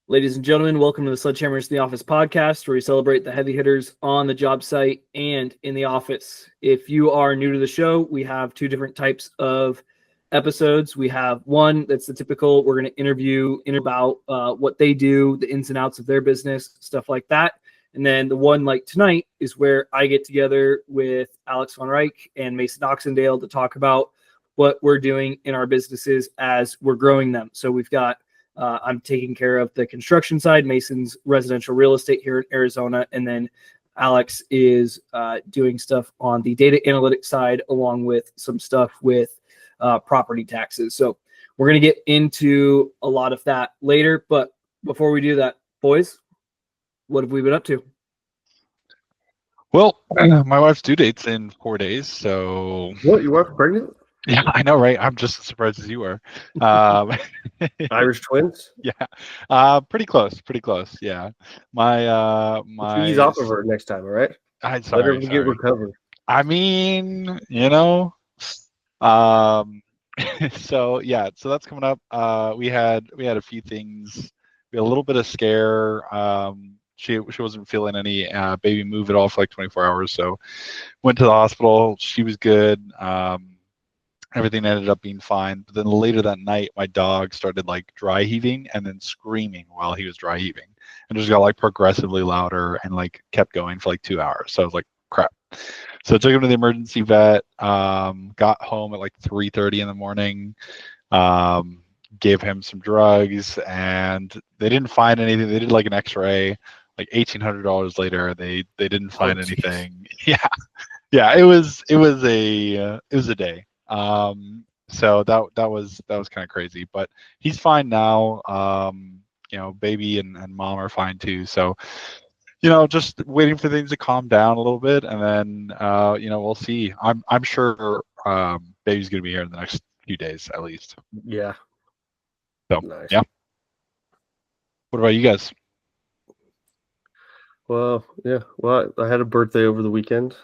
Ladies and gentlemen, welcome to the Sledgehammers in the Office podcast, where we celebrate the heavy hitters on the job site and in the office. If you are new to the show, we have two different types of episodes. We have one that's the typical, we're going to interview about what they do, the ins and outs of their business, stuff like that. And then the one like tonight is where I get together with Alex von Reich and Mason Oxendale to talk about what we're doing in our businesses as we're growing them. So we've got I'm taking care of the construction side, Mason's residential real estate here in Arizona, and then Alex is doing stuff on the data analytics side, along with some stuff with property taxes. So we're going to get into a lot of that later. But before we do that, boys, what have we been up to? Well, my wife's due date's in 4 days, so... What, your wife's pregnant? Yeah, I know, right? I'm just as surprised as you are. Irish twins? Yeah. Pretty close, yeah. My Ease off of her next time, all right? Let her get recovered. I mean, so that's coming up. We had a few things. We had a little bit of scare. She wasn't feeling any baby move at all for like 24 hours, so went to the hospital. She was good. Everything ended up being fine. But then later that night, my dog started like dry heaving and then screaming while he was dry heaving, and just got like progressively louder and like kept going for like 2 hours. So I was like, crap. So I took him to the emergency vet. Got home at like 3:30 in the morning. Gave him some drugs, and they didn't find anything. They did like an X-ray. Like $1,800 later, they didn't find anything. Yeah. It was a day. So that was kind of crazy, but he's fine now. Baby and mom are fine too. So, just waiting for things to calm down a little bit, and then we'll see. I'm sure baby's gonna be here in the next few days at least. Yeah. So nice. Yeah. What about you guys? Well, yeah. Well, I had a birthday over the weekend.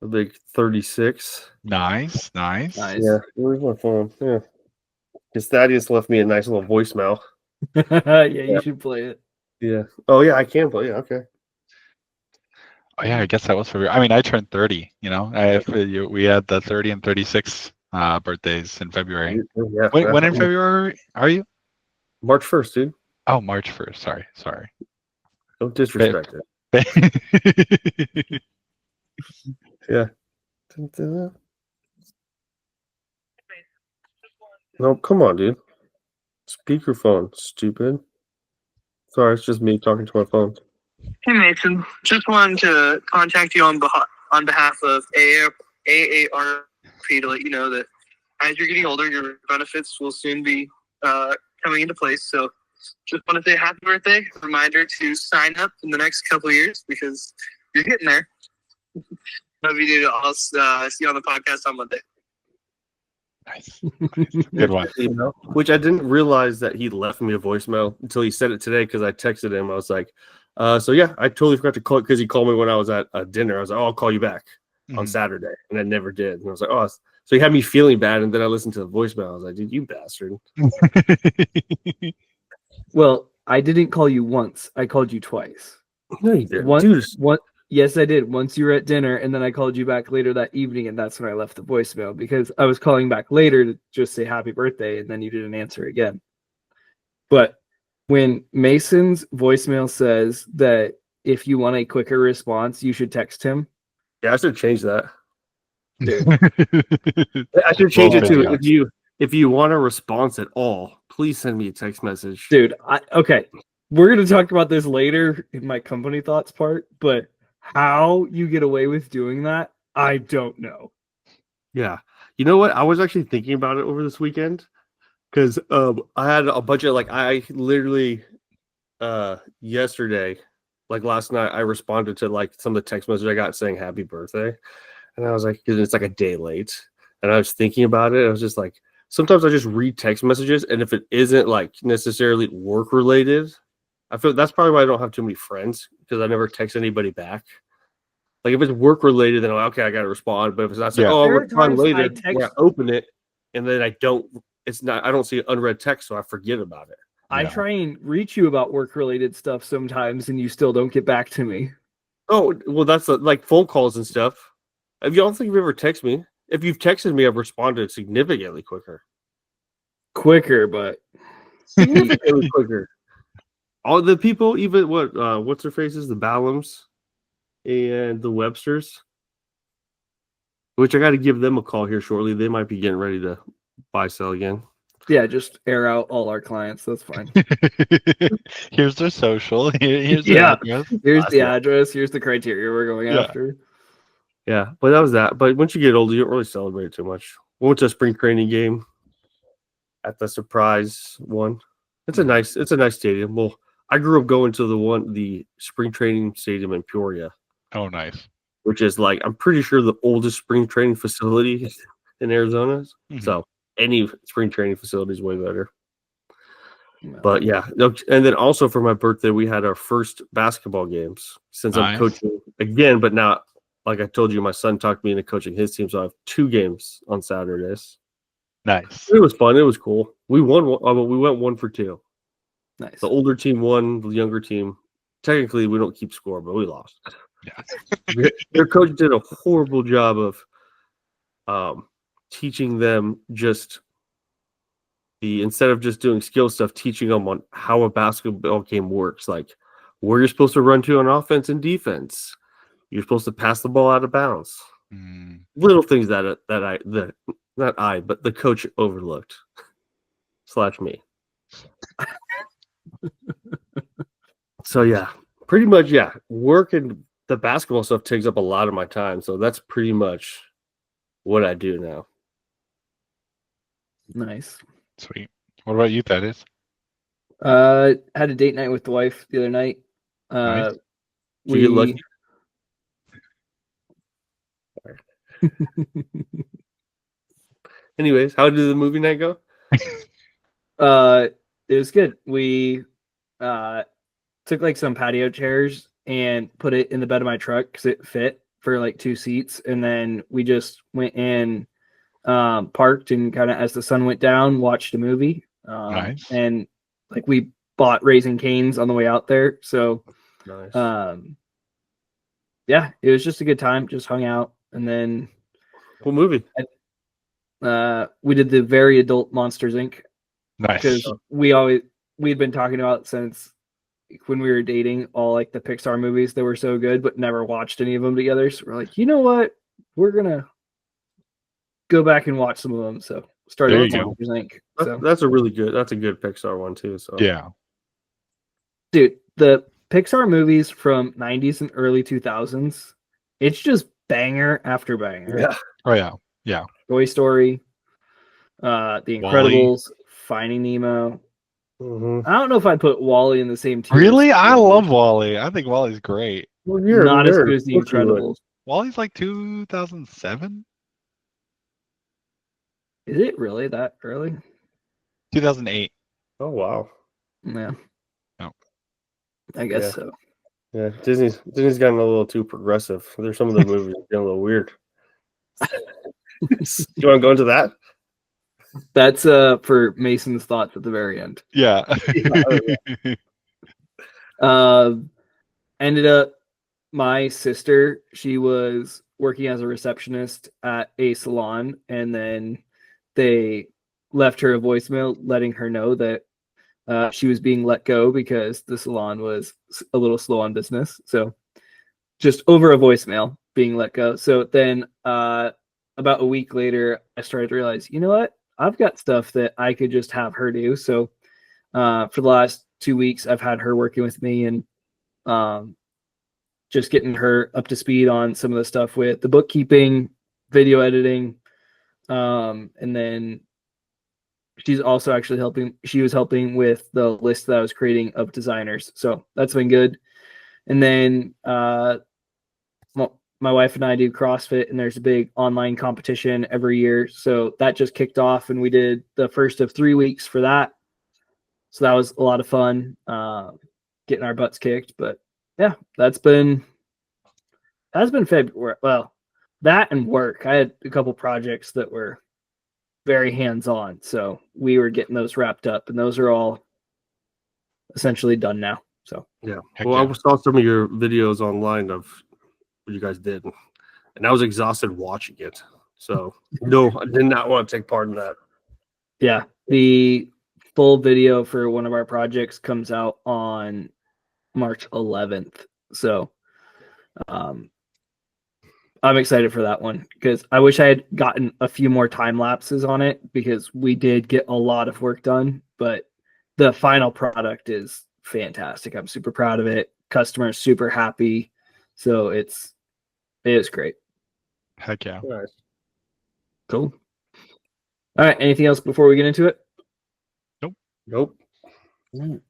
A big 36. Nice. Yeah, where's my phone? Yeah. Because Thaddeus left me a nice little voicemail. Yeah, you should play it. Yeah. Oh, yeah, I can play it. Okay. Oh, yeah, I guess that was February. I mean, I turned 30, we had the 30 and 36 birthdays in February. Yeah. When in February are you? March 1st, dude. Oh, March 1st. Sorry. Don't disrespect it. Yeah. No, come on, dude. Speakerphone, stupid. Sorry, it's just me talking to my phone. Hey, Mason. Just wanted to contact you on behalf of AARP to let you know that as you're getting older, your benefits will soon be coming into place. So just want to say happy birthday. Reminder to sign up in the next couple of years because you're getting there. Love you, dude. I'll see you on the podcast on Monday. Nice. Good one. Which I didn't realize that he left me a voicemail until he said it today, because I texted him. I was like, so yeah, I totally forgot to call, because he called me when I was at dinner. I was like, oh, I'll call you back on Saturday. And I never did. And I was like, oh, so he had me feeling bad. And then I listened to the voicemail. I was like, dude, you bastard. Well, I didn't call you once. I called you twice. No, you didn't. Yes, I did. Once you were at dinner, and then I called you back later that evening, and that's when I left the voicemail, because I was calling back later to just say happy birthday, and then you didn't answer again. But when Mason's voicemail says that if you want a quicker response, you should text him. Yeah, I should change that. Dude. I should change it to if you want a response at all, please send me a text message. Dude, okay. We're going to talk about this later in my company thoughts part, but how you get away with doing that, I don't know. Yeah. You know what? I was actually thinking about it over this weekend, because I had a bunch of, I literally yesterday, last night, I responded to some of the text messages I got saying happy birthday. And I was like, because it's a day late. And I was thinking about it. I was just like, sometimes I just read text messages, and if it isn't necessarily work related, I feel that's probably why I don't have too many friends, because I never text anybody back. If it's work related, then okay, I gotta respond. But if it's not I'll respond later, I open it, and then I don't see an unread text, so I forget about it. I Yeah. try and reach you about work-related stuff sometimes, and you still don't get back to me. Oh, well, that's like phone calls and stuff. If you don't think you've ever texted me, if you've texted me, I've responded significantly quicker. Quicker, but Significantly quicker. All the people, even what's their faces, the Ballums and the Websters, which I got to give them a call here shortly. They might be getting ready to buy sell again. yeah, just air out all our clients. That's fine. Here's their social. Here's Yeah. their address. Here's the address. Here's the criteria we're going Yeah. after. Yeah, but that was that. But once you get older, you don't really celebrate it too much. We went to a spring training game at the Surprise one. It's a nice stadium. Well, I grew up going to the spring training stadium in Peoria, Oh, nice. which is like I'm pretty sure the oldest spring training facility in Arizona. Mhm. So any spring training facility is way better. No. But yeah, and then also for my birthday, we had our first basketball games since I'm Nice. coaching again, but now, like I told you, my son talked me into coaching his team, so I have 2 games on Saturdays. Nice. It was fun. It was cool. We won. We went 1 for 2. Nice. The older team won. The younger team, technically, we don't keep score, but we lost. Yeah. Their coach did a horrible job of teaching them just instead of just doing skill stuff, teaching them on how a basketball game works, like where you're supposed to run to on offense and defense. You're supposed to pass the ball out of bounds. Mm. Little things that but the coach overlooked / me. So yeah, pretty much, yeah. Work and the basketball stuff takes up a lot of my time. So that's pretty much what I do now. Nice. Sweet. What about you, Thaddeus? Had a date night with the wife the other night. Nice. Did you get lucky? Anyways, how did the movie night go? It was good. We took like some patio chairs and put it in the bed of my truck because it fit for like 2 seats, and then we just went in, parked, and kind of as the sun went down, watched a movie. Nice. And like we bought Raising Cane's on the way out there, so Nice. yeah, it was just a good time. Just hung out, and then What movie? we did the very adult Monsters Inc. Nice. because we'd been talking about since when we were dating all like the Pixar movies that were so good, but never watched any of them together. So we're like, you know what? We're gonna go back and watch some of them. So started There with you go. Monsters Inc. So That's a good Pixar one too. So Yeah. dude, the Pixar movies from 90s and early 2000s, it's just banger after banger. yeah. Oh, yeah. Yeah. Toy Story, The Incredibles, Finding Nemo. Mhm. I don't know if I'd put Wall-E in the same tier. Really? I love Wall-E. I think Wall-E's great. Well, you're a Not as nerd. good as The Of course you would. Incredibles. Wall-E's like 2007? Is it really that early? 2008. Oh wow. Yeah. Oh. I guess Yeah. so. Yeah, Disney's gotten a little too progressive. There's some of the movies getting a little weird. You want to go into that? That's for Mason's thoughts at the very end. Yeah. Ended up my sister, she was working as a receptionist at a salon, and then they left her a voicemail letting her know that she was being let go because the salon was a little slow on business. So just over a voicemail being let go. So then about a week later, I started to realize, you know what? I've got stuff that I could just have her do. So for the last 2 weeks, I've had her working with me and just getting her up to speed on some of the stuff with the bookkeeping, video editing, and then she's also actually helping. She was helping with the list that I was creating of designers. So that's been good. And then my wife and I do CrossFit, and there's a big online competition every year. So that just kicked off, and we did the first of 3 weeks for that. So that was a lot of fun, getting our butts kicked. But yeah, that's been February. Well, that and work. I had a couple projects that were very hands-on, so we were getting those wrapped up, and those are all essentially done now. So Yeah. Heck Well, yeah. I saw some of your videos online of what you guys did, and I was exhausted watching it. So no, I did not want to take part in that. yeah, the full video for one of our projects comes out on March 11th. So I'm excited for that one because I wish I had gotten a few more time lapses on it because we did get a lot of work done, but the final product is fantastic. I'm super proud of it. Customers super happy. So it is great. Heck yeah. Nice. Cool. All right. Anything else before we get into it? Nope.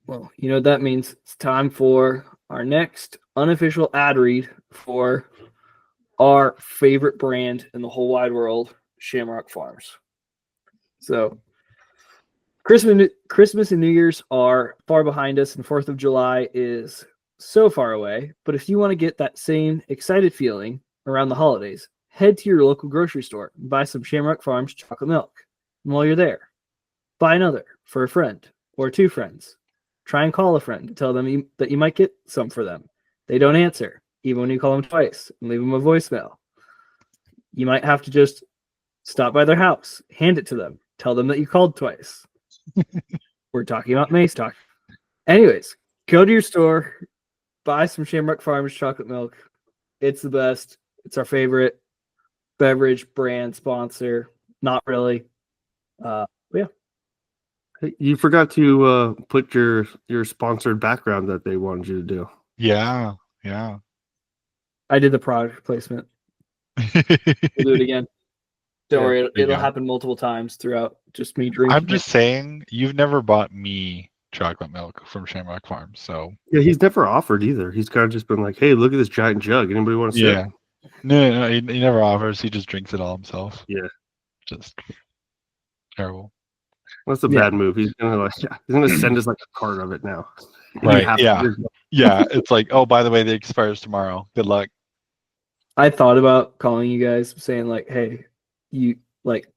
Well, you know what that means. It's time for our next unofficial ad read for our favorite brand in the whole wide world, Shamrock Farms. So Christmas and New Year's are far behind us, and 4th of July is so far away. But if you want to get that same excited feeling around the holidays, head to your local grocery store and buy some Shamrock Farms chocolate milk. And while you're there, buy another for a friend or two friends. Try and call a friend to tell them that you might get some for them. They don't answer, even when you call them twice and leave them a voicemail. You might have to just stop by their house, hand it to them, tell them that you called twice. We're talking about Mace talk. Anyways, go to your store, buy some Shamrock Farms chocolate milk. It's the best. It's our favorite beverage brand sponsor. Not really. Yeah. Hey, you forgot to put your sponsored background that they wanted you to do. Yeah. Yeah. I did the product placement. We'll do it again. Don't Yeah, worry, there you it'll go. happen multiple times throughout just me drinking. I'm just saying, you've never bought me chocolate milk from Shamrock Farms, so Yeah, he's never offered either. He's kind of just been like, "Hey, look at this giant jug. Anybody want to yeah. sip?" No, he never offers. He just drinks it all himself. Yeah. Just terrible. That's a Yeah. bad move. He's gonna send us like a cart of it now. And you Right, have to- yeah. Yeah, it's like, oh, by the way, they expires tomorrow. Good luck. I thought about calling you guys saying like, hey, you like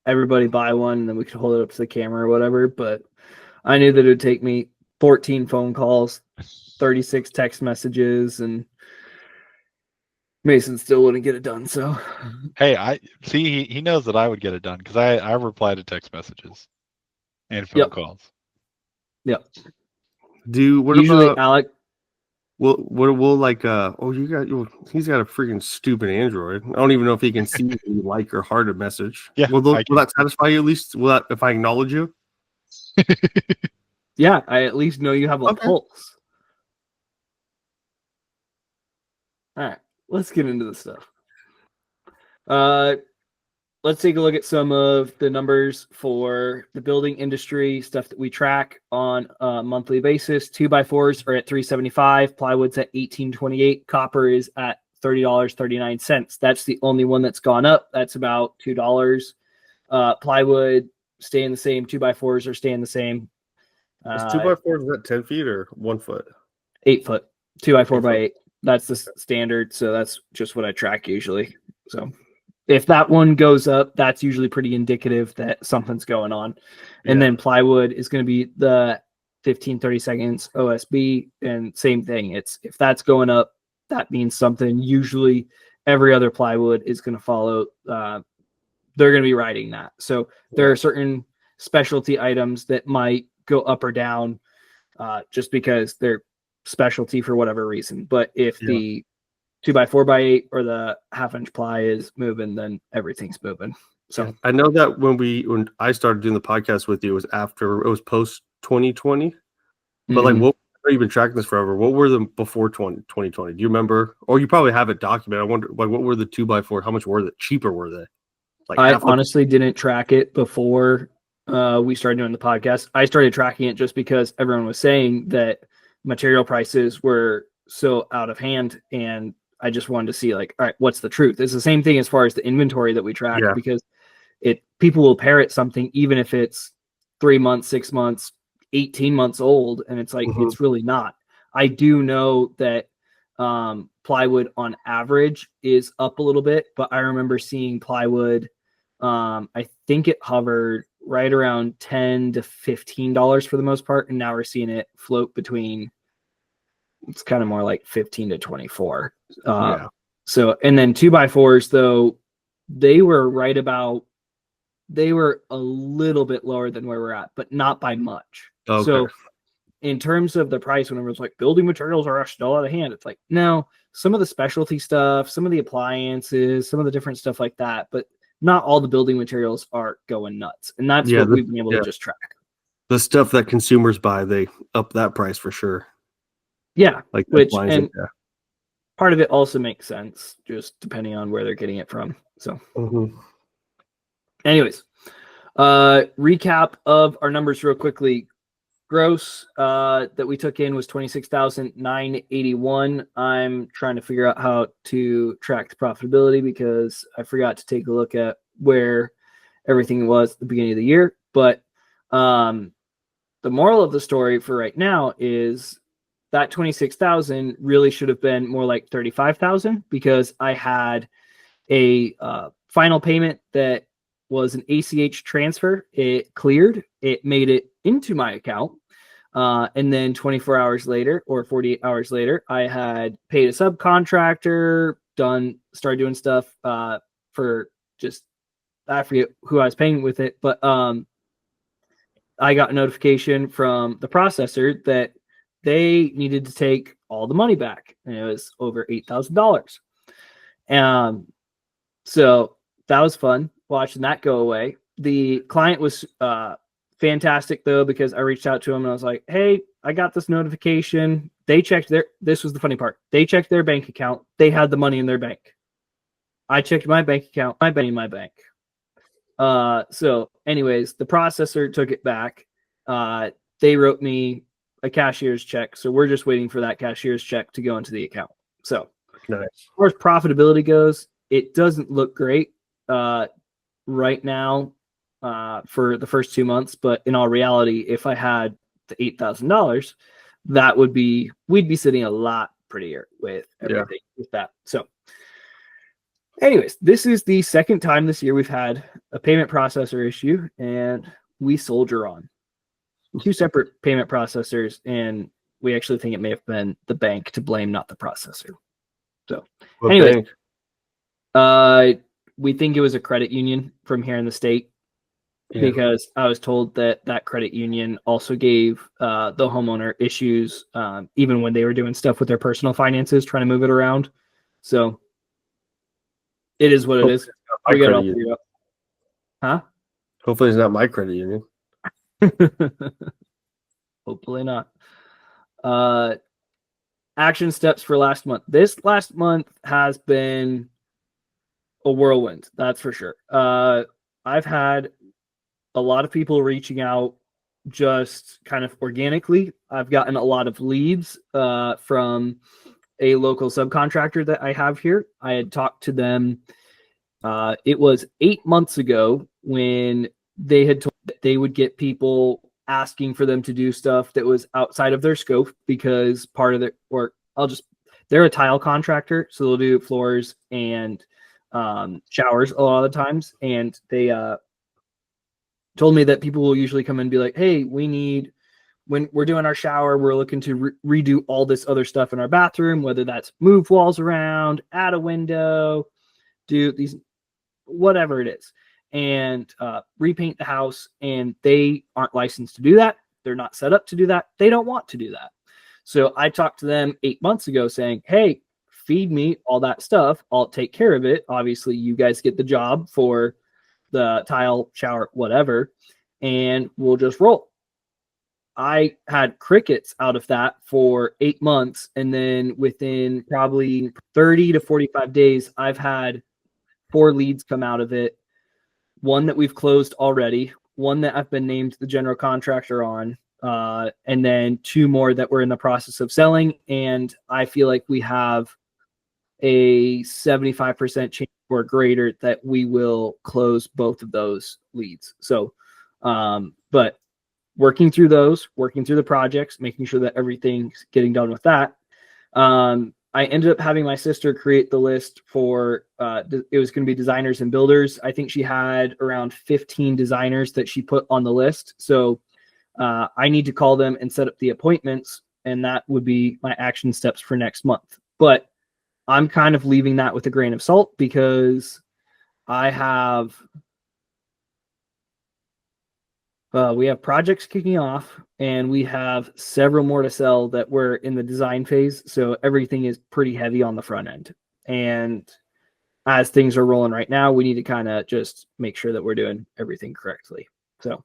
everybody buy one and then we could hold it up to the camera or whatever, but I knew that it would take me 14 phone calls, 36 text messages, and Mason still wouldn't get it done. So Hey, I see he knows that I would get it done because I reply to text messages and phone Yep. calls. yep. What Usually about Alec, we'll like he's got a freaking stupid Android. I don't even know if he can see if you like or heart a message. Yeah, Will I can. that satisfy you at least? Will that if I acknowledge you? yeah, I at least know you have a Okay. pulse. All right, let's get into the stuff. Let's take a look at some of the numbers for the building industry, stuff that we track on a monthly basis. 2x4s are at $3.75, plywood's at $18.28, copper is at $30.39. That's the only one that's gone up. That's about $2. Plywood staying the same. 2x4s are staying the same. Is 2x4 is that 10 feet or 1 foot? 8 foot, 2x4 8 by foot. 8. That's the standard. So that's just what I track usually. So if that one goes up, that's usually pretty indicative that something's going on. And Yeah. then plywood is going to be the 15-30 seconds OSB, and same thing. It's if that's going up, that means something. Usually every other plywood is going to follow. They're going to be riding that. So there are certain specialty items that might go up or down just because they're specialty for whatever reason. But if the 2x4x8 or the 1/2-inch ply is moving, then everything's moving. So I know that when I started doing the podcast with you, it was post 2020. But like, what? I know you've been tracking this forever. What were them before 2020? Do you remember? Or you probably have it documented. I wonder, like, what were the 2x4? How much were they? Cheaper were they? Like, I honestly didn't track it before we started doing the podcast. I started tracking it just because everyone was saying that material prices were so out of hand, and I just wanted to see like, all right, what's the truth? It's the same thing as far as the inventory that we track, because people will parrot something even if it's 3 months, 6 months, 18 months old, and it's like it's really not. I do know that plywood on average is up a little bit, but I remember seeing plywood. I think it hovered right around $10 to $15 for the most part, and now we're seeing it float between. It's kind of more like 15 to 24. Yeah. So, and then 2x4s though, they were a little bit lower than where we're at, but not by much. Okay. So in terms of the price, when everyone's like building materials are still out of hand, it's like, no, some of the specialty stuff, some of the appliances, some of the different stuff like that, but not all the building materials are going nuts. And that's what we've been able to just track. The stuff that consumers buy, they up that price for sure. Yeah. Like and part of it also makes sense, just depending on where they're getting it from. So anyways, recap of our numbers real quickly. Gross that we took in was 26,981. I'm trying to figure out how to track the profitability because I forgot to take a look at where everything was at the beginning of the year. But the moral of the story for right now is that 26,000 really should have been more like 35,000 because I had a final payment that was an ACH transfer. It cleared. It made it into my account. And then 24 hours later or 48 hours later, I had paid a subcontractor, started doing stuff for just, I forget who I was paying with it, but I got a notification from the processor that they needed to take all the money back. And it was over $8,000. So that was fun watching that go away. The client was fantastic though, because I reached out to him and I was like, hey, I got this notification. They checked this was the funny part. They checked their bank account. They had the money in their bank. I checked my bank account, my money in my bank. So anyways, the processor took it back. They wrote me a cashier's check. So we're just waiting for that cashier's check to go into the account. So nice. As far as profitability goes, it doesn't look great right now for the first 2 months. But in all reality, if I had the $8,000, we'd be sitting a lot prettier with everything with that. So anyways, this is the second time this year we've had a payment processor issue, and we soldier on. 2 separate payment processors, and we actually think it may have been the bank to blame, not the processor. So anyway, we think it was a credit union from here in the state because I was told that credit union also gave the homeowner issues even when they were doing stuff with their personal finances, trying to move it around. So it is what it is. We got it all figured out. Huh? Hopefully it's not my credit union. Hopefully not. Action steps for last month. This last month has been a whirlwind, that's for sure. I've had a lot of people reaching out just kind of organically. I've gotten a lot of leads from a local subcontractor that I have here. I had talked to them. It was 8 months ago when they had told that they would get people asking for them to do stuff that was outside of their scope because part of their work, they're a tile contractor, so they'll do floors and showers a lot of the times. And they told me that people will usually come in and be like, hey, when we're doing our shower, we're looking to redo all this other stuff in our bathroom, whether that's move walls around, add a window, do these, whatever it is, and repaint the house. And they aren't licensed to do that. They're not set up to do that. They don't want to do that. So I talked to them 8 months ago saying, hey, feed me all that stuff. I'll take care of it. Obviously, you guys get the job for the tile, shower, whatever, and we'll just roll. I had crickets out of that for 8 months. And then within probably 30 to 45 days, I've had 4 leads come out of it. 1 that we've closed already, 1 that I've been named the general contractor on, and then 2 more that we're in the process of selling. And I feel like we have a 75% chance or greater that we will close both of those leads. So, but working through the projects, making sure that everything's getting done with that. I ended up having my sister create the list for it was going to be designers and builders. I think she had around 15 designers that she put on the list. So I need to call them and set up the appointments, and that would be my action steps for next month. But I'm kind of leaving that with a grain of salt because I have we have projects kicking off, and we have several more to sell that we're in the design phase. So everything is pretty heavy on the front end. And as things are rolling right now, we need to kind of just make sure that we're doing everything correctly. So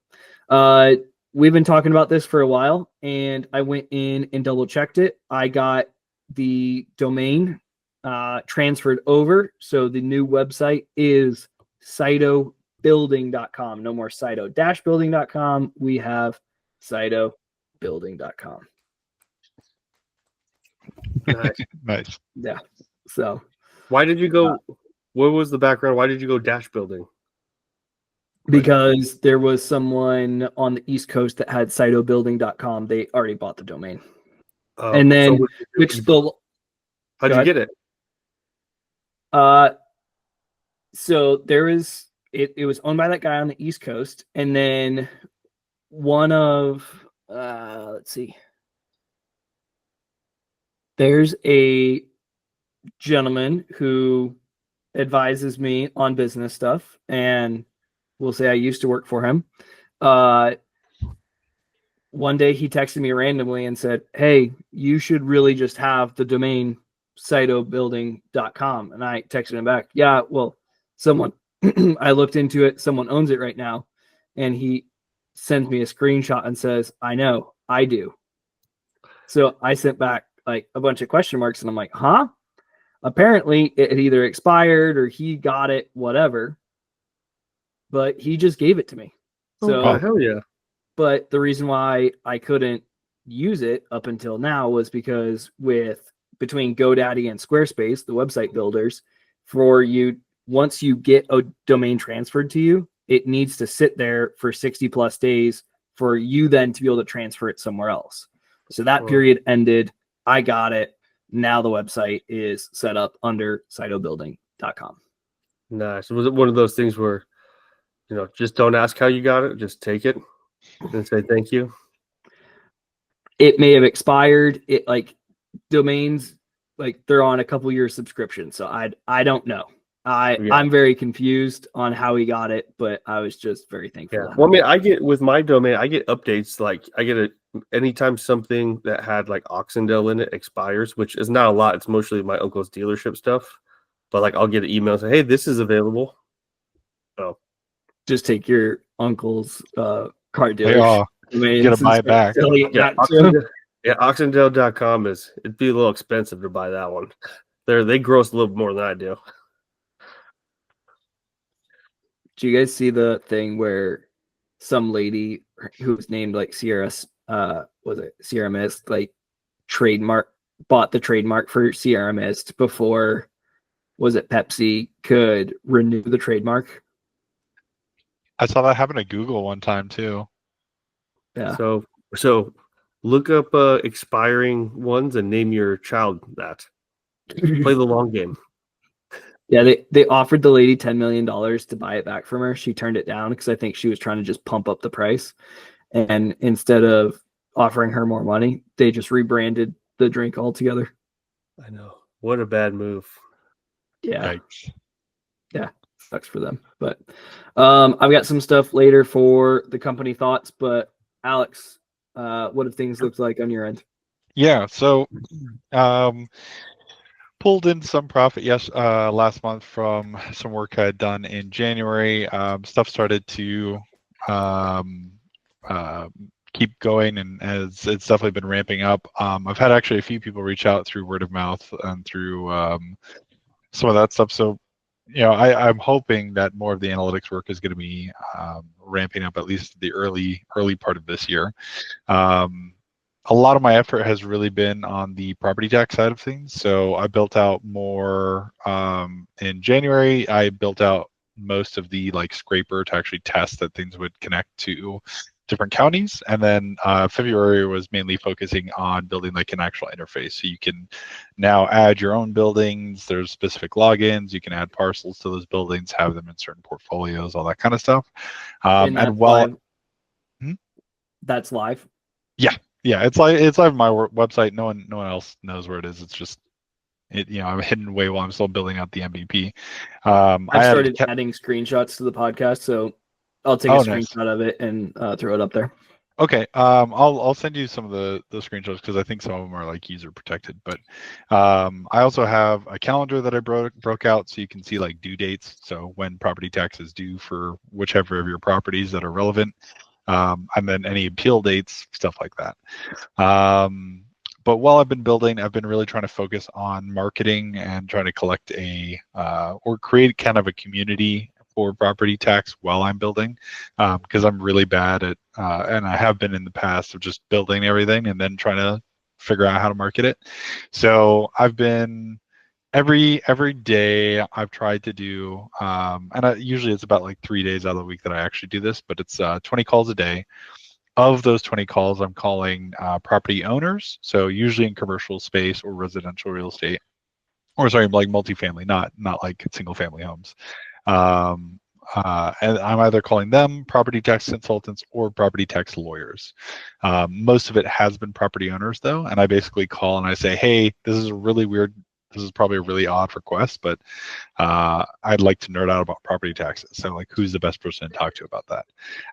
we've been talking about this for a while, and I went in and double checked it. I got the domain transferred over. So the new website is cytobuilding.com. No more cyto-building.com. We have cytobuilding.com. Nice. Yeah. So Why did you go? What was the background? Why did you go dash building? because there was someone on the East Coast that had cytobuilding.com. They already bought the domain. And then how'd you get it? So there is it was owned by that guy on the East Coast, and then one of let's see, there's a gentleman who advises me on business stuff, and we'll say I used to work for him. One day he texted me randomly and said, "Hey, you should really just have the domain cytobuilding.com." And I texted him back, "Yeah, well, someone I looked into it, someone owns it right now." And he sends me a screenshot and says, "I know, I do." So I sent back like a bunch of question marks, and I'm like, huh? Apparently it had either expired or he got it, whatever. But he just gave it to me. So hell yeah. But the reason why I couldn't use it up until now was because between GoDaddy and Squarespace, the website builders, once you get a domain transferred to you, it needs to sit there for 60 plus days for you then to be able to transfer it somewhere else. So that period ended. I got it. Now the website is set up under cytobuilding.com. Nice. Was it one of those things where, just don't ask how you got it, just take it and say thank you? It may have expired. It domains, they're on a couple year subscription. So I don't know. I'm very confused on how he got it, but I was just very thankful. Yeah. Well, I mean, I get with my domain, I get updates. Like I get anytime something that had like Oxendale in it expires, which is not a lot. It's mostly my uncle's dealership stuff. But I'll get an email saying, "Hey, this is available." So just take your uncle's car dealership. You're gonna buy it back. Oxendale.com it'd be a little expensive to buy that one. They gross a little more than I do. Do you guys see the thing where some lady who was named Sierra, Sierra Mist, bought the trademark for Sierra Mist before, was it Pepsi could renew the trademark? I saw that happen to Google one time too. Yeah. So look up expiring ones and name your child that. Play the long game. Yeah, they offered the lady $10 million to buy it back from her. She turned it down because I think she was trying to just pump up the price. And instead of offering her more money, they just rebranded the drink altogether. I know. What a bad move. Yeah. Yikes. Yeah, sucks for them. But I've got some stuff later for the company thoughts. But Alex, what have things looked like on your end? Yeah, so pulled in some profit last month from some work I had done in January. Stuff started to keep going, and as it's definitely been ramping up. I've had actually a few people reach out through word of mouth and through some of that stuff. So I'm hoping that more of the analytics work is going to be ramping up at least the early part of this year. A lot of my effort has really been on the property tax side of things. So I built out more in January. I built out most of the scraper to actually test that things would connect to different counties. And then February was mainly focusing on building like an actual interface. So you can now add your own buildings. There's specific logins. You can add parcels to those buildings, have them in certain portfolios, all that kind of stuff. And that's And while live. Hmm? That's live. Yeah, it's live on my website. No one else knows where it is. It's just I'm hidden away while I'm still building out the MVP. I've started adding screenshots to the podcast, so I'll take a screenshot nice. of it and throw it up there. Okay, I'll send you some of the screenshots because I think some of them are like user protected. But I also have a calendar that I broke out so you can see like due dates. So when property tax is due for whichever of your properties that are relevant, and then any appeal dates, stuff like that. But while I've been building, I've been really trying to focus on marketing and trying to collect or create kind of a community for property tax while I'm building, because I'm really bad at, and I have been in the past, of just building everything and then trying to figure out how to market it. So I've been every day I've tried to do, and usually it's about like 3 days out of the week that I actually do this, but it's 20 calls a day. Of those 20 calls, I'm calling property owners, so usually in commercial space or residential real estate, or sorry, like multifamily, not like single family homes. And I'm either calling them property tax consultants or property tax lawyers. Most of it has been property owners though, and I basically call and I say, hey, this is probably a really odd request, but I'd like to nerd out about property taxes. So like, who's the best person to talk to about that?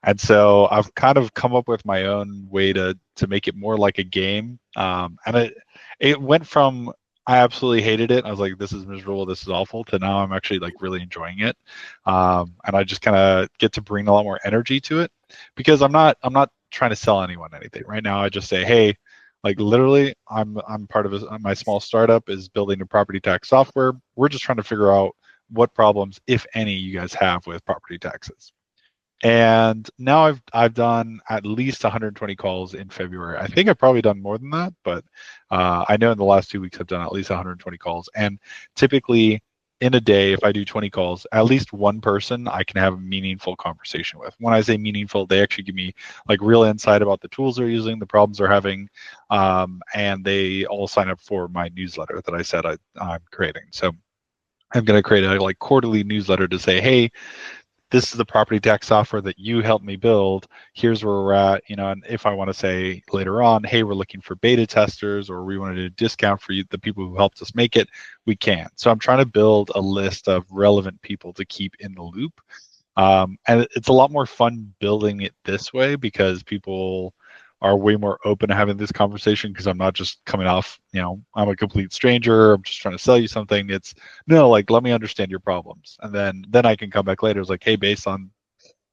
And so I've kind of come up with my own way to make it more like a game. And it went from, I absolutely hated it, I was like, this is miserable, this is awful, to now I'm actually like really enjoying it. And I just kind of get to bring a lot more energy to it, because I'm not trying to sell anyone anything. Right now I just say, hey, like literally, I'm part of my small startup is building a property tax software. We're just trying to figure out what problems, if any, you guys have with property taxes. And now I've done at least 120 calls in February. I think I've probably done more than that, but I know in the last 2 weeks I've done at least 120 calls. And typically in a day, if I do 20 calls, at least one person I can have a meaningful conversation with. When I say meaningful, they actually give me like real insight about the tools they're using, the problems they're having, and they all sign up for my newsletter that I said I'm creating. So I'm going to create a like quarterly newsletter to say, hey, this is the property tax software that you helped me build. Here's where we're at, and if I want to say later on, hey, we're looking for beta testers, or we wanted a discount for you, the people who helped us make it, we can. So I'm trying to build a list of relevant people to keep in the loop. And it's a lot more fun building it this way, because people are way more open to having this conversation, because I'm not just coming off, I'm a complete stranger, I'm just trying to sell you something. It's no, like, let me understand your problems. And then I can come back later. It's like, hey, based on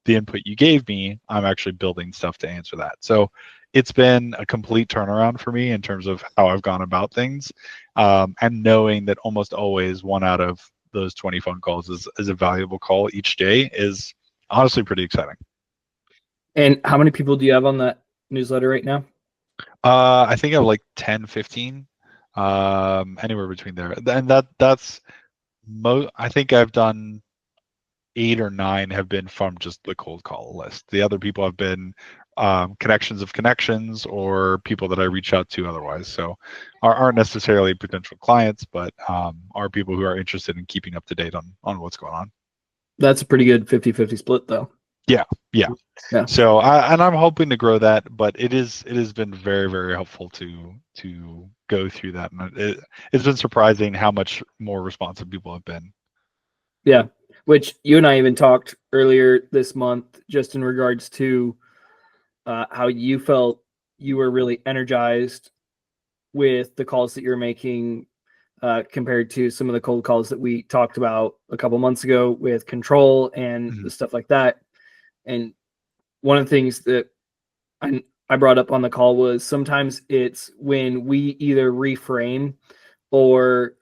the input you gave me, I'm actually building stuff to answer that. So it's been a complete turnaround for me in terms of how I've gone about things. And knowing that almost always 1 out of those 20 phone calls is a valuable call each day is honestly pretty exciting. And how many people do you have on that newsletter right now? I think I have like 10, 15, anywhere between there. And that's I think I've done 8 or 9 have been from just the cold call list. The other people have been connections of connections, or people that I reach out to otherwise. So aren't necessarily potential clients, but are people who are interested in keeping up to date on what's going on. That's a pretty good 50-50 split though. Yeah. So I'm hoping to grow that, but it has been very, very helpful to go through that, and it's been surprising how much more responsive people have been. Yeah, which you and I even talked earlier this month, just in regards to how you felt you were really energized with the calls that you're making, compared to some of the cold calls that we talked about a couple months ago with control and the stuff like that. And one of the things that I brought up on the call was sometimes it's when we either reframe, or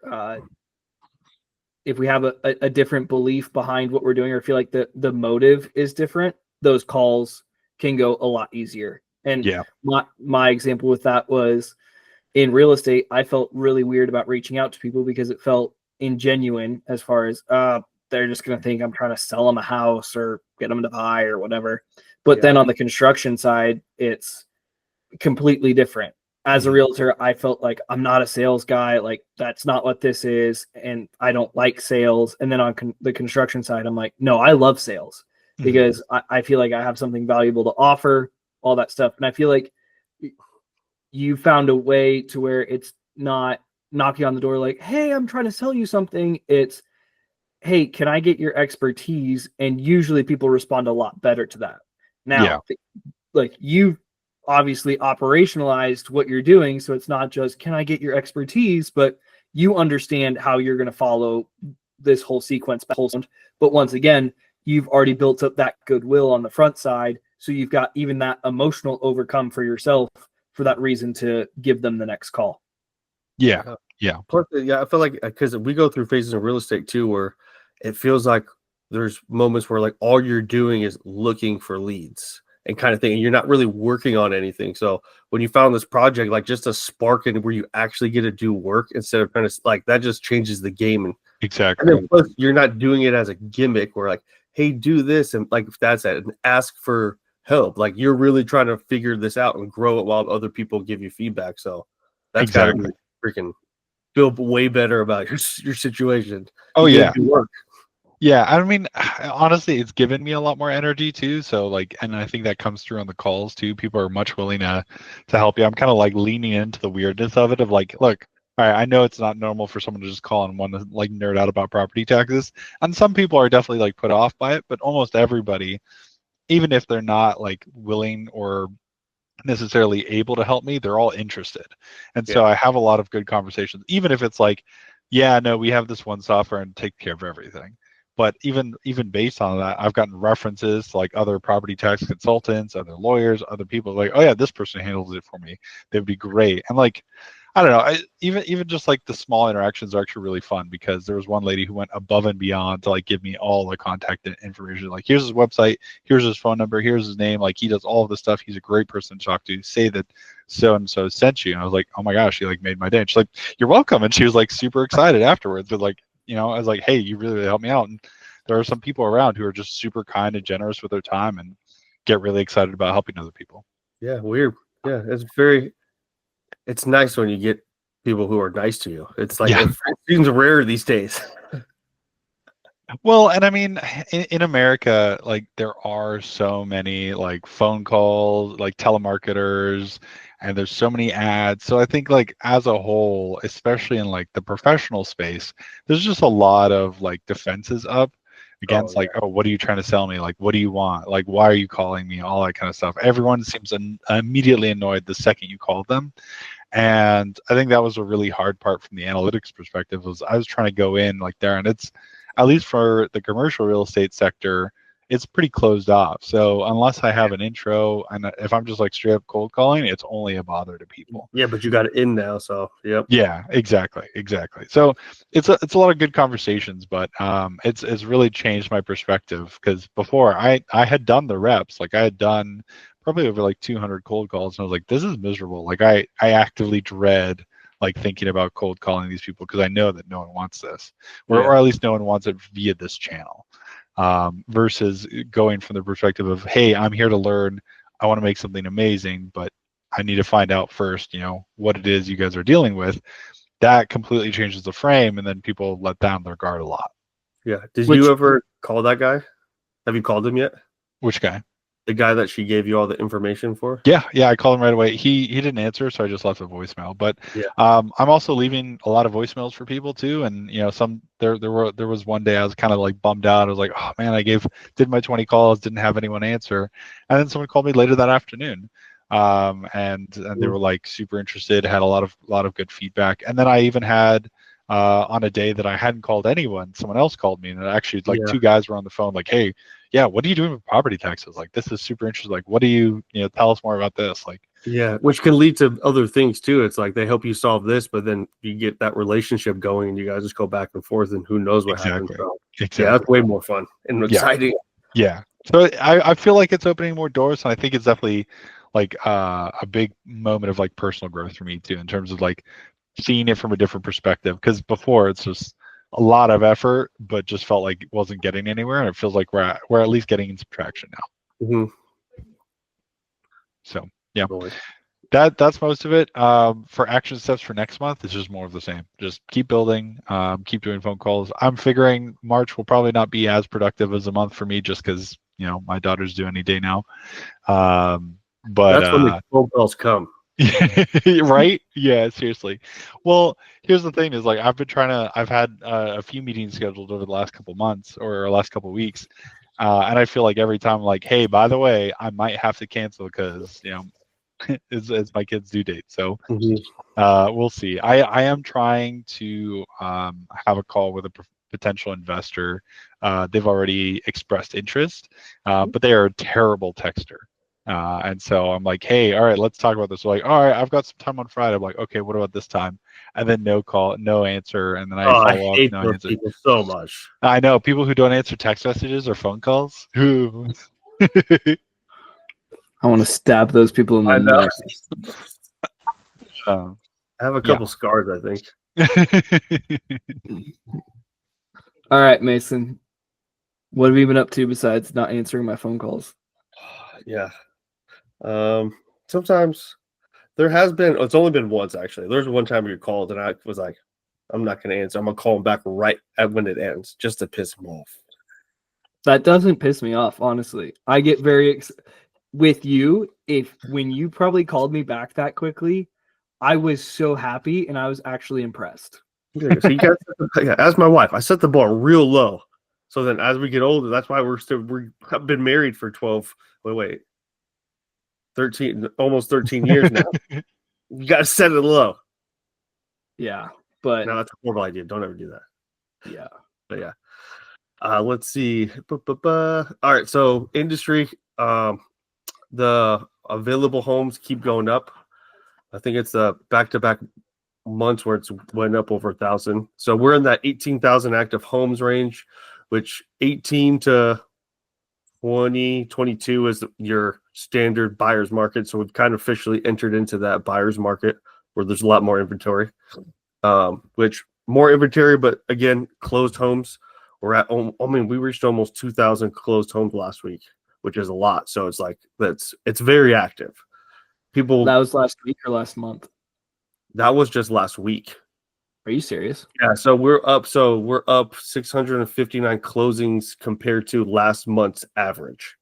if we have a different belief behind what we're doing, or feel like the motive is different, those calls can go a lot easier. And my example with that was in real estate. I felt really weird about reaching out to people because it felt ingenuine, as far as they're just going to think I'm trying to sell them a house or get them to buy or whatever. But then on the construction side, it's completely different. As a realtor, I felt like I'm not a sales guy. Like, that's not what this is. And I don't like sales. And then on the construction side, I'm like, no, I love sales because I feel like I have something valuable to offer, all that stuff. And I feel like you found a way to where it's not knocking on the door like, hey, I'm trying to sell you something. It's, hey, can I get your expertise? And usually people respond a lot better to that. Now, like, you obviously operationalized what you're doing, so it's not just, can I get your expertise, but you understand how you're going to follow this whole sequence. But once again, you've already built up that goodwill on the front side, so you've got even that emotional overcome for yourself for that reason to give them the next call. Plus, I feel like, because we go through phases in real estate too, where it feels like there's moments where like all you're doing is looking for leads and kind of thing, and you're not really working on anything. So when you found this project, like, just a spark in where you actually get to do work instead of kind of like, that just changes the game. And exactly. And then plus, you're not doing it as a gimmick where like, hey, do this, and like, if that's it, and ask for help. Like, you're really trying to figure this out and grow it while other people give you feedback. So that's gotta be freaking feel way better about your situation. Oh, you yeah. do work. Yeah, I mean, honestly, it's given me a lot more energy too. So like, and I think that comes through on the calls too. People are much willing to help you. I'm kind of like leaning into the weirdness of it, of like, look, all right, I know it's not normal for someone to just call and want to like nerd out about property taxes. And some people are definitely like put off by it, but almost everybody, even if they're not like willing or necessarily able to help me, they're all interested. And so I have a lot of good conversations, even if it's like, yeah, no, we have this one software and take care of everything. But even based on that, I've gotten references to like other property tax consultants, other lawyers, other people like, oh yeah, this person handles it for me. They'd be great. And like, I don't know, even just like the small interactions are actually really fun, because there was one lady who went above and beyond to like give me all the contact information. Like, here's his website, here's his phone number, here's his name. Like, he does all of this stuff. He's a great person to talk to. Say that so and so sent you. And I was like, oh my gosh, she like made my day. And she's like, you're welcome. And she was like super excited afterwards. But like, you know, I was like, hey, you really helped me out. And there are some people around who are just super kind and generous with their time and get really excited about helping other people. Yeah, weird. Yeah, it's nice when you get people who are nice to you. It's like, it seems rare these days. Well, and I mean, in America, like, there are so many like phone calls, like telemarketers, and there's so many ads. So I think like as a whole, especially in like the professional space, there's just a lot of like defenses up against like, oh, what are you trying to sell me? Like, what do you want? Like, why are you calling me? All that kind of stuff. Everyone seems immediately annoyed the second you call them. And I think that was a really hard part from the analytics perspective. Was I was trying to go in like there, and it's, at least for the commercial real estate sector, it's pretty closed off. So unless I have an intro, and if I'm just like straight up cold calling, it's only a bother to people. Yeah, but you got it in now, so yeah, exactly. So it's a lot of good conversations, but it's really changed my perspective, because before I had done the reps, like I had done probably over like 200 cold calls, and I was like, this is miserable. Like I actively dread like thinking about cold calling these people, because I know that no one wants this, or at least no one wants it via this channel, versus going from the perspective of, hey, I'm here to learn, I want to make something amazing, but I need to find out first, you know, what it is you guys are dealing with. That completely changes the frame, and then people let down their guard a lot. Yeah. Did you ever call that guy? Have you called him yet? Which guy? The guy that she gave you all the information for? Yeah, I called him right away. He didn't answer, so I just left a voicemail. But I'm also leaving a lot of voicemails for people too. And you know, there was one day I was kind of like bummed out. I was like, oh man, I did my 20 calls, didn't have anyone answer, and then someone called me later that afternoon, and they were like super interested, had a lot of good feedback. And then I even had on a day that I hadn't called anyone, someone else called me, and actually like two guys were on the phone, like, hey, yeah, what are you doing with property taxes? Like, this is super interesting. Like, what do you tell us more about this? Like, yeah, which can lead to other things too. It's like they help you solve this, but then you get that relationship going, and you guys just go back and forth, and who knows what happens. So, yeah, that's way more fun and exciting. Yeah. So I feel like it's opening more doors, and I think it's definitely like a big moment of like personal growth for me too, in terms of like seeing it from a different perspective. Because before, it's just a lot of effort, but just felt like it wasn't getting anywhere, and it feels like we're at least getting some traction now. Mm-hmm. So yeah, Really. that's most of it. For action steps for next month, it's just more of the same. Just keep building, keep doing phone calls. I'm figuring March will probably not be as productive as a month for me, just because my daughter's due any day now. But that's when the phone calls come. right? Yeah, seriously. Well, here's the thing: is like I've had a few meetings scheduled over the last couple months or last couple weeks, and I feel like every time, like, hey, by the way, I might have to cancel because it's my kid's due date. So we'll see. I am trying to have a call with a potential investor. They've already expressed interest, but they are a terrible texter. And so I'm like, hey, all right, let's talk about this. So like, all right, I've got some time on Friday. I'm like, okay, what about this time? And then no call, no answer. And then I follow I hate up, no those answer. people so much. I know people who don't answer text messages or phone calls. I want to stab those people in the neck. I have a couple scars, I think. All right, Mason. What have you been up to besides not answering my phone calls? Yeah. Sometimes there has been, it's only been once actually. There's one time you called and I was like, I'm not going to answer. I'm going to call him back right at when it ends just to piss him off. That doesn't piss me off, honestly. I get very with you. When you probably called me back that quickly, I was so happy and I was actually impressed. Yeah, so you guys, as my wife, I set the bar real low. So then as we get older, that's why we've been married for 13, almost 13 years now. You got to set it low. Yeah, but no, that's a horrible idea. Don't ever do that. Yeah, but yeah. Let's see. All right, so industry, the available homes keep going up. I think it's the back-to-back months where it's went up over 1,000. So we're in that 18,000 active homes range, which 18 to 22 is your standard buyer's market. So we've kind of officially entered into that buyer's market where there's a lot more inventory, which more inventory, but again, closed homes. We reached almost 2,000 closed homes last week, which is a lot. So it's like, it's very active. That was last week or last month? That was just last week. Are you serious? Yeah, so we're up 659 closings compared to last month's average.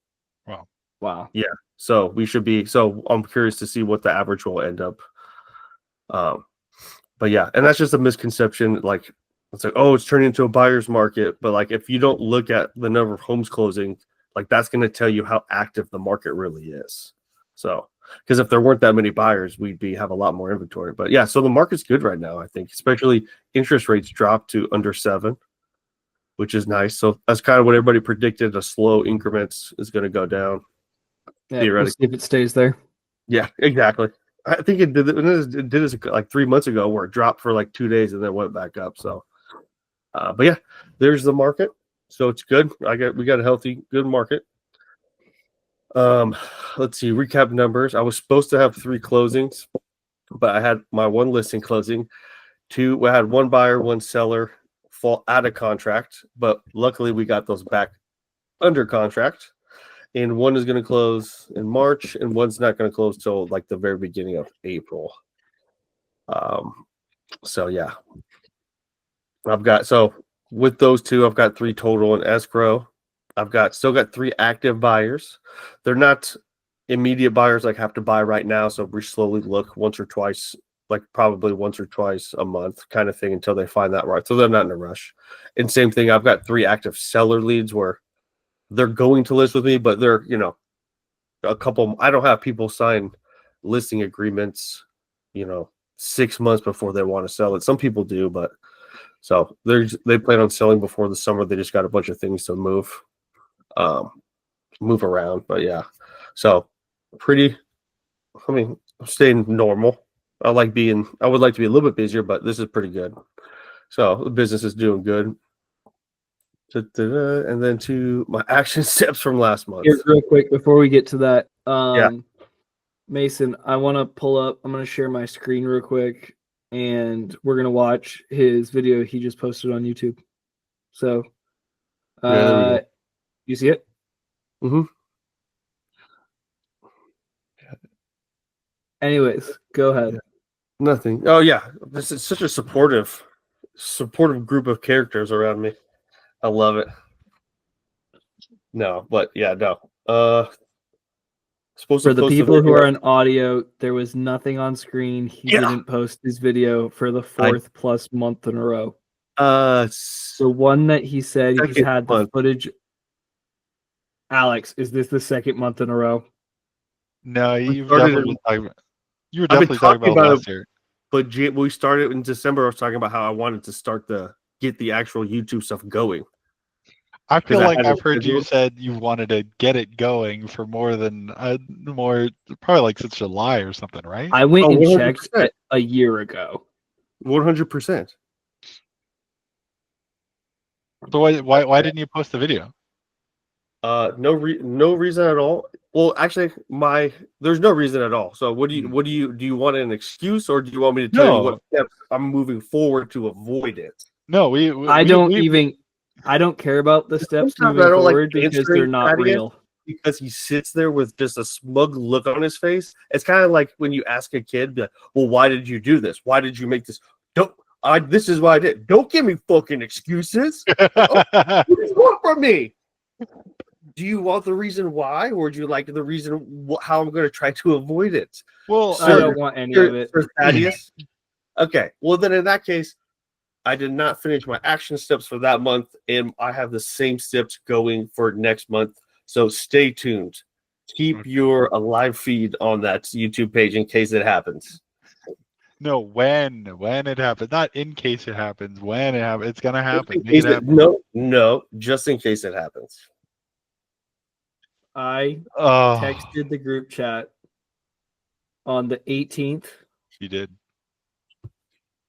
Wow. Yeah. So we should be, I'm curious to see what the average will end up. But yeah, and that's just a misconception. Like, it's like, oh, it's turning into a buyer's market. But like, if you don't look at the number of homes closing, like that's going to tell you how active the market really is. So, because if there weren't that many buyers, we'd have a lot more inventory. But yeah, so the market's good right now, I think, especially interest rates dropped to under 7, which is nice. So that's kind of what everybody predicted. A slow increments is going to go down. Yeah, we'll see if it stays there. Yeah, exactly. I think it did this like 3 months ago where it dropped for like 2 days and then went back up. So, but yeah, there's the market. So it's good. We got a healthy, good market. Let's see, recap numbers. I was supposed to have 3 closings, but I had my 1 listing closing. I had 1 buyer, 1 seller fall out of contract, but luckily we got those back under contract. And 1 is going to close in March, and 1's not going to close till like the very beginning of April. So yeah, with those 2, I've got 3 total in escrow. I've still got 3 active buyers. They're not immediate buyers like have to buy right now. So we slowly look once or twice, like probably once or twice a month kind of thing until they find that right. So they're not in a rush. And same thing, I've got 3 active seller leads where they're going to list with me, but they're, I don't have people sign listing agreements, 6 months before they want to sell it. Some people do, but so they plan on selling before the summer. They just got a bunch of things to move around. But yeah, so I'm staying normal. I would like to be a little bit busier, but this is pretty good. So the business is doing good. And then to my action steps from last month. Here, real quick before we get to that, yeah, Mason, I want to pull up. I'm going to share my screen real quick. and we're gonna watch his video he just posted on YouTube. So, there we go. you see it? Mm-hmm. Anyways, go ahead. Nothing. Oh yeah, this is such a supportive group of characters around me. I love it. No, but yeah, no. Supposed For to the post a people who video. are in audio, there was nothing on screen. He Yeah. didn't post his video for the fourth plus month in a row. The one that he said he's Second had the month. footage. Alex, is this the second month in a row? No, We you were started definitely in- talking about. You were I've been definitely talking talking about about last year. But we started in December. I was talking about how I wanted to get the actual YouTube stuff going. I feel 'Cause I like had I've it heard you scheduled. said you wanted to get it going for probably like since July or something, right? I went and checked 100%. a year ago. 100%. So why didn't you post the video? No reason at all. Well, actually, there's no reason at all. So do you want an excuse, or do you want me to tell you what steps I'm moving forward to avoid it? No, I don't care about the steps Sometimes moving I don't like forward because answering they're not Thaddeus. real. Because he sits there with just a smug look on his face. It's kind of like when you ask a kid, be like, well, why did you do this? Why did you make this? This is why I did. Don't give me fucking excuses. What do you want from me? Do you want the reason why, or do you like the reason how I'm going to try to avoid it? Well, I don't want any of it. For Thaddeus? Okay. Well, then in that case, I did not finish my action steps for that month, and I have the same steps going for next month. So stay tuned. Keep your live feed on that YouTube page in case it happens. no, when it happens, not in case it happens. When it happens, it's gonna happen. Just in case no, just in case it happens. I Oh, texted the group chat on the 18th, you did.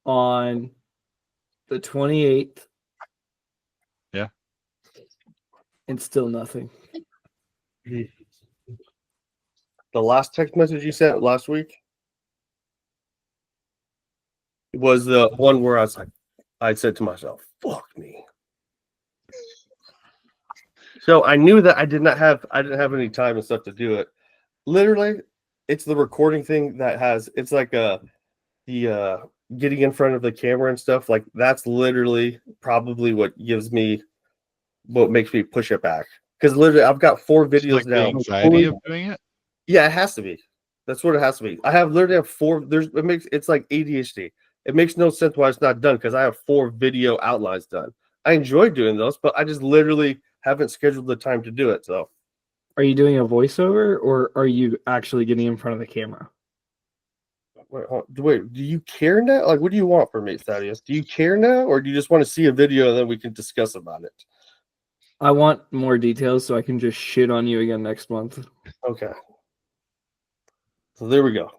on the 28th. Yeah. And still nothing. The last text message you sent last week was the one where I said to myself, fuck me. So I knew that I didn't have any time and stuff to do it. Literally, it's the recording thing it's like the getting in front of the camera and stuff. Like that's literally probably what makes me push it back. Because literally I've got 4 videos Like now. the anxiety of doing it. Yeah, it has to be. That's what it has to be. I literally have 4. It's like ADHD. It makes no sense why it's not done because I have 4 video outlines done. I enjoy doing those, but I just literally haven't scheduled the time to do it. So, Are you doing a voiceover or are you actually getting in front of the camera? wait, do you care now? Like, what do you want from me, Thaddeus? Do you care now, or do you just want to see a video and then we can discuss about it? I want more details so I can just shit on you again next month. Okay. So there we go.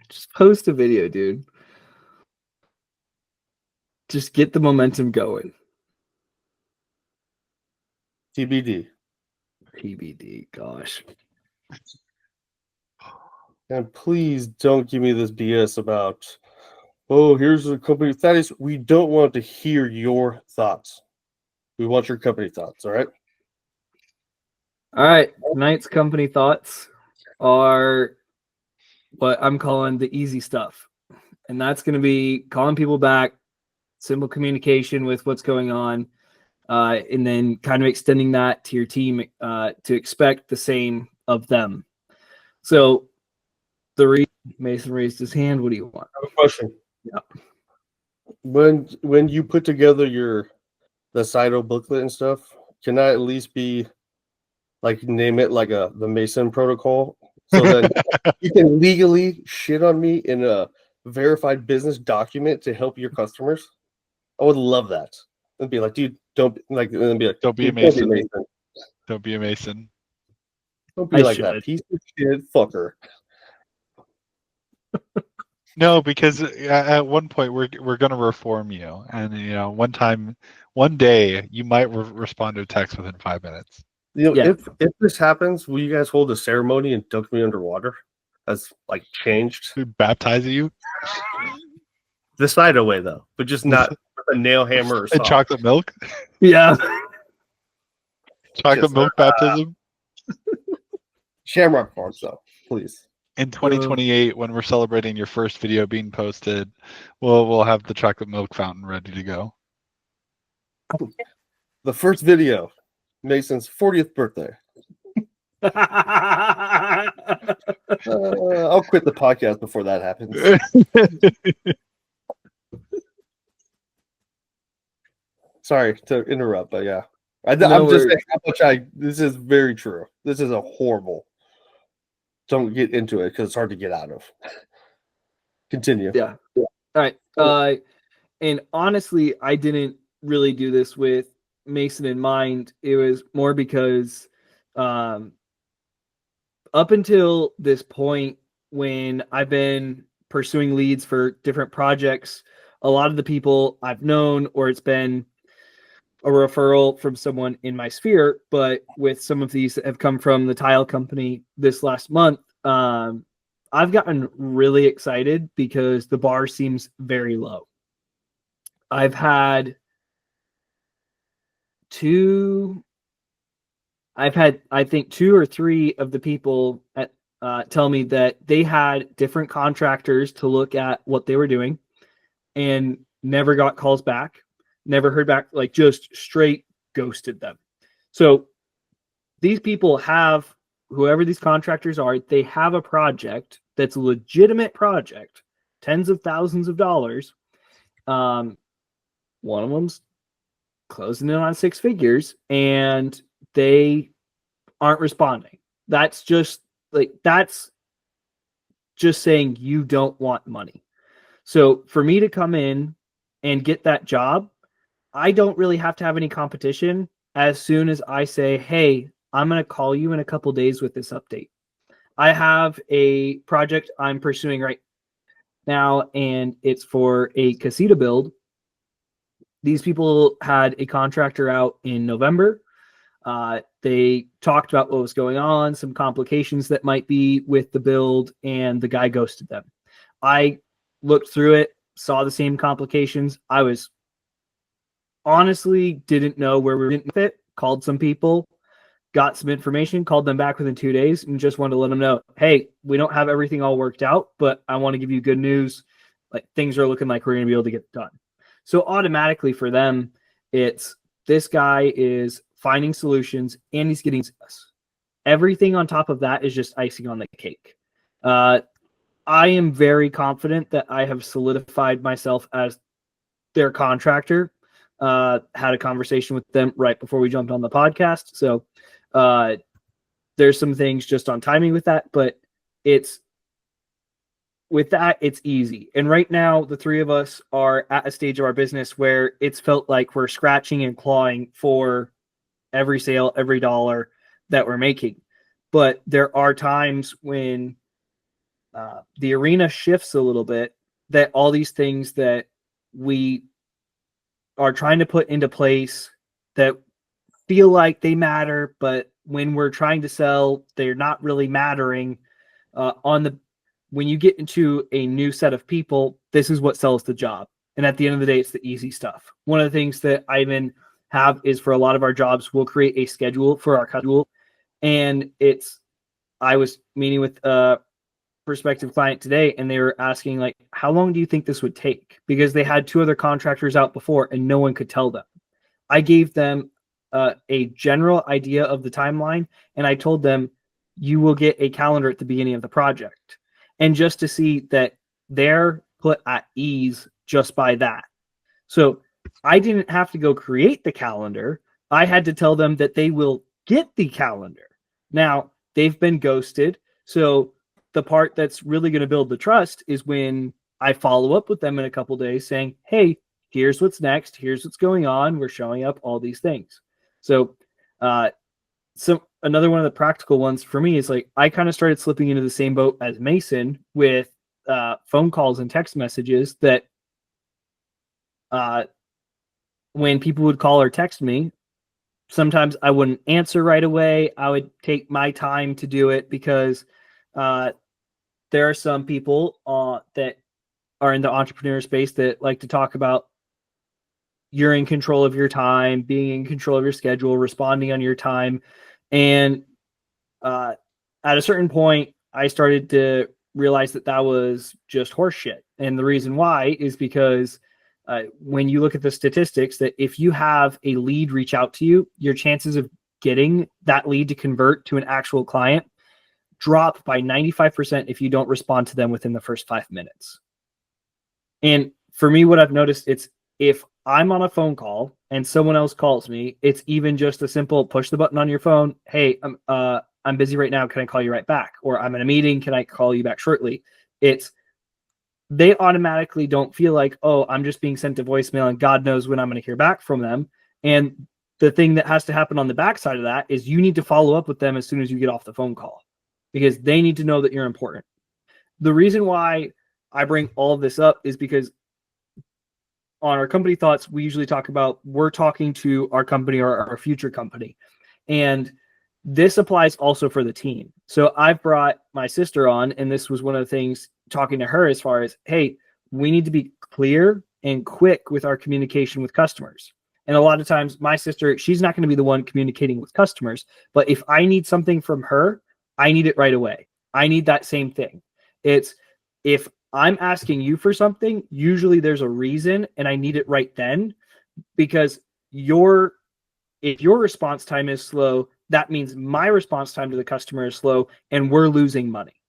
Just post a video, dude. Just get the momentum going. TBD. TBD, gosh. And please don't give me this BS about, oh, here's the company. Thaddeus, we don't want to hear your thoughts. We want your company thoughts, all right? All right. Tonight's company thoughts are what I'm calling the easy stuff. And that's going to be calling people back, simple communication with what's going on, and then kind of extending that to your team to expect the same of them. So Mason raised his hand. What do you want? I have a question. Yeah. When you put together the CITO booklet and stuff, can I at least be like name it like the Mason protocol so that you can legally shit on me in a verified business document to help your customers? I would love that. And be like, dude, don't like, and then be like, Don't be a "Dude, don't Mason. Don't be a Mason. Don't be I like should. that piece of shit fucker. No, because at one point we're going to reform you, and one day you might respond to a text within 5 minutes. You know, Yeah. if this happens, will you guys hold a ceremony and dunk me underwater? has like changed. Baptizing you The cider way though, but just not with a nail hammer or and something. chocolate milk. Yeah. Chocolate Just, milk baptism. Shamrock Farms though, please. In 2028, when we're celebrating your first video being posted, we'll have the chocolate milk fountain ready to go. The first video, Mason's 40th birthday. I'll quit the podcast before that happens. Sorry to interrupt, but yeah. I'm just saying how much this is very true. This is a horrible. Don't get into it because it's hard to get out of. Continue. Yeah. All right. And honestly, I didn't really do this with Mason in mind. It was more because up until this point, when I've been pursuing leads for different projects, a lot of the people I've known, or it's been a referral from someone in my sphere, but with some of these that have come from the tile company this last month, I've gotten really excited because the bar seems very low. I've had I think 2 or 3 of the people tell me that they had different contractors to look at what they were doing and never got calls back, never heard back, like just straight ghosted them. So these people have, whoever these contractors are, they have a project that's a legitimate project, tens of thousands of dollars. One of them's closing in on 6 figures, and they aren't responding. That's just saying you don't want money. So for me to come in and get that job, I don't really have to have any competition. As soon as I say, hey, I'm going to call you in a couple days with this update. I have a project I'm pursuing right now, and it's for a casita build. These people had a contractor out in November. They talked about what was going on, some complications that might be with the build, and the guy ghosted them. I looked through it, saw the same complications. I was honestly didn't know where we were with it, called some people, got some information, called them back within 2 days, and just wanted to let them know, hey, we don't have everything all worked out, but I want to give you good news. Like, things are looking like we're going to be able to get it done. So automatically for them, it's this guy is finding solutions and he's getting us. Everything on top of that is just icing on the cake. I am very confident that I have solidified myself as their contractor. Had a conversation with them right before we jumped on the podcast. So there's some things just on timing with that, but it's easy. And right now, the 3 of us are at a stage of our business where it's felt like we're scratching and clawing for every sale, every dollar that we're making. But there are times when the arena shifts a little bit, that all these things that we are trying to put into place that feel like they matter, but when we're trying to sell, they're not really mattering. When you get into a new set of people, this is what sells the job. And at the end of the day, it's the easy stuff. One of the things that I even have is, for a lot of our jobs, we'll create a schedule for our schedule. And I was meeting with a prospective client today, and they were asking, like, how long do you think this would take? Because they had 2 other contractors out before and no one could tell them. I gave them a general idea of the timeline, and I told them, you will get a calendar at the beginning of the project. And just to see that they're put at ease just by that. So I didn't have to go create the calendar. I had to tell them that they will get the calendar. Now, they've been ghosted. So the part that's really going to build the trust is when I follow up with them in a couple days saying, hey, here's what's next. Here's what's going on. We're showing up, all these things. So another one of the practical ones for me is, like, I kind of started slipping into the same boat as Mason with phone calls and text messages that when people would call or text me, sometimes I wouldn't answer right away. I would take my time to do it because there are some people that are in the entrepreneur space that like to talk about you're in control of your time, being in control of your schedule, responding on your time. And at a certain point, I started to realize that was just horseshit. And the reason why is because when you look at the statistics, that if you have a lead reach out to you, your chances of getting that lead to convert to an actual client drop by 95% if you don't respond to them within the first 5 minutes. And for me, what I've noticed, it's if I'm on a phone call and someone else calls me, it's even just a simple push the button on your phone. Hey, I'm busy right now. Can I call you right back? Or I'm in a meeting. Can I call you back shortly? They automatically don't feel like, oh, I'm just being sent to voicemail and God knows when I'm going to hear back from them. And the thing that has to happen on the backside of that is you need to follow up with them as soon as you get off the phone call, because they need to know that you're important. The reason why I bring all of this up is because on our company thoughts, we usually talk about we're talking to our company or our future company. And this applies also for the team. So I've brought my sister on, and this was one of the things talking to her as far as, hey, we need to be clear and quick with our communication with customers. And a lot of times my sister, she's not going to be the one communicating with customers, but if I need something from her, I need it right away. I need that same thing. It's if I'm asking you for something, usually there's a reason and I need it right then, because if your response time is slow, that means my response time to the customer is slow and we're losing money.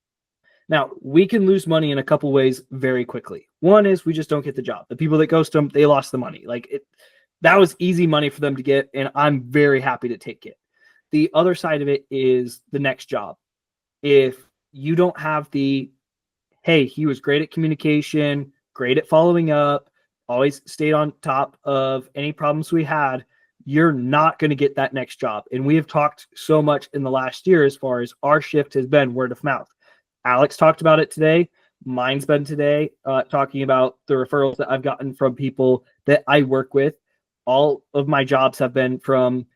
Now, we can lose money in a couple ways very quickly. One is we just don't get the job. The people that ghost them, they lost the money. That was easy money for them to get, and I'm very happy to take it. The other side of it is the next job. If you don't have hey, he was great at communication, great at following up, always stayed on top of any problems we had, you're not going to get that next job. And we have talked so much in the last year as far as our shift has been word of mouth. Alex talked about it today. Mine's been today, talking about the referrals that I've gotten from people that I work with. All of my jobs have been from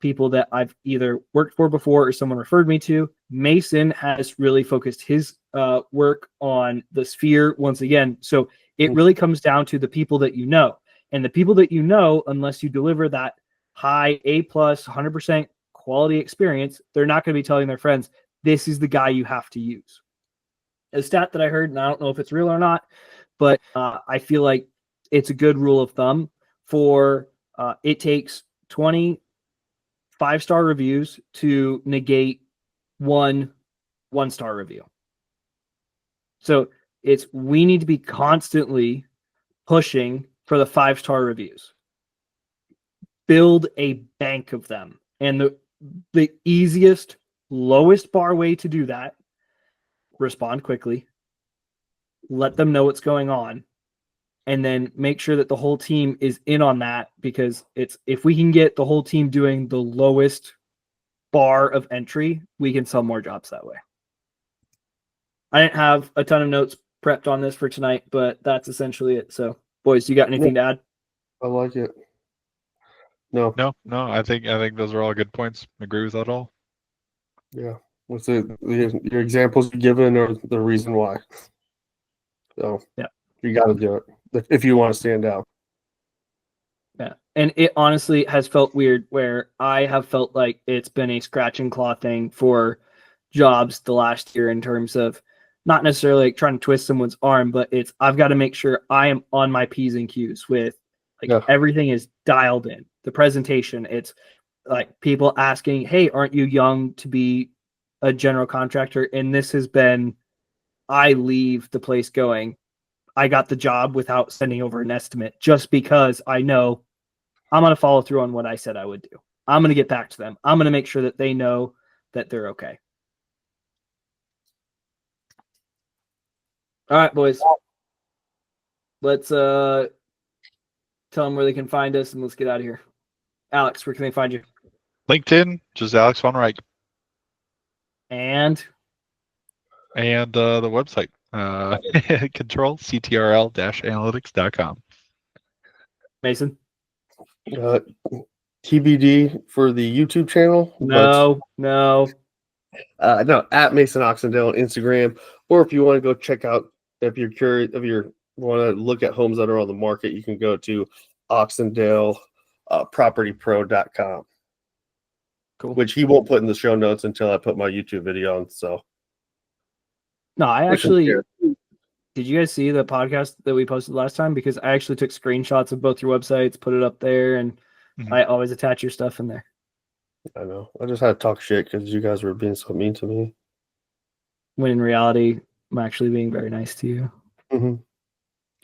people that I've either worked for before or someone referred me to. Mason has really focused his work on the sphere once again. So it really comes down to the people that you know. And the people that you know, unless you deliver that high A+, 100% quality experience, they're not going to be telling their friends, this is the guy you have to use. A stat that I heard, and I don't know if it's real or not, but I feel like it's a good rule of thumb for it takes 20 5-star reviews to negate one 1-star review. So we need to be constantly pushing for the 5-star reviews. Build a bank of them. And the easiest, lowest bar way to do that, respond quickly, let them know what's going on, and then make sure that the whole team is in on that, because if we can get the whole team doing the lowest bar of entry, we can sell more jobs that way. I didn't have a ton of notes prepped on this for tonight, but that's essentially it. So, boys, you got anything to add? I like it. No. I think those are all good points. Agree with that all. Yeah. What's your examples you're given or the reason why? So yeah, you got to do it if you want to stand out. Yeah. And it honestly has felt weird where I have felt like it's been a scratch and claw thing for jobs the last year, in terms of not necessarily like trying to twist someone's arm, but I've got to make sure I am on my P's and Q's with everything is dialed in. The presentation, it's like people asking, hey, aren't you young to be a general contractor? And this has been, I leave the place going, I got the job without sending over an estimate, just because I know I'm going to follow through on what I said I would do. I'm going to get back to them. I'm going to make sure that they know that they're okay. All right, boys. Let's tell them where they can find us, and let's get out of here. Alex, where can they find you? LinkedIn, just Alex von Reich. And the website, control ctrl-analytics.com. Mason? TBD for the YouTube channel. No. No, at Mason Oxendale on Instagram. Or if you want to go check out, if you're curious, if you want to look at homes that are on the market, you can go to Oxendale propertypro.com, Cool. which he won't put in the show notes until I put my YouTube video on. So No, I we can actually share. did you guys see the podcast that we posted last time? Because I actually took screenshots of both your websites, put it up there, and Mhm. I always attach your stuff in there. I know. I just had to talk shit because you guys were being so mean to me. When in reality, I'm actually being very nice to you. Mm-hmm.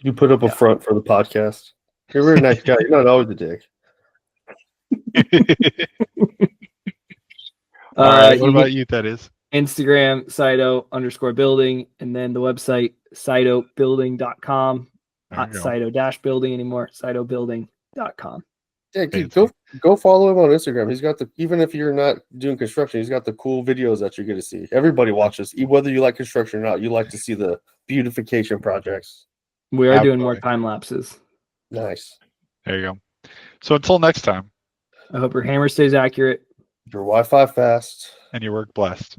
You put up a Yeah. front for the podcast. You're a very nice guy. You're not always a dick. All right. You What about you, Thaddeus? Instagram, Saito_building, and then the website, SaitoBuilding.com. Not There you Saito-building anymore, SaitoBuilding.com. Yeah, dude, Fancy. go follow him on Instagram. He's got even if you're not doing construction, he's got the cool videos that you get to see. Everybody watches, whether you like construction or not. You like to see the beautification projects. We are doing more Absolutely. time lapses. Nice. There you go. So until next time, I hope your hammer stays accurate. Your Wi-Fi fast. and your work blessed.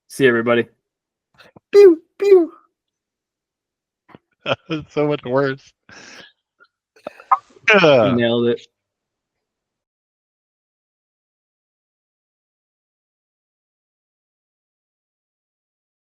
See you, everybody. Pew pew. So much worse. You nailed it.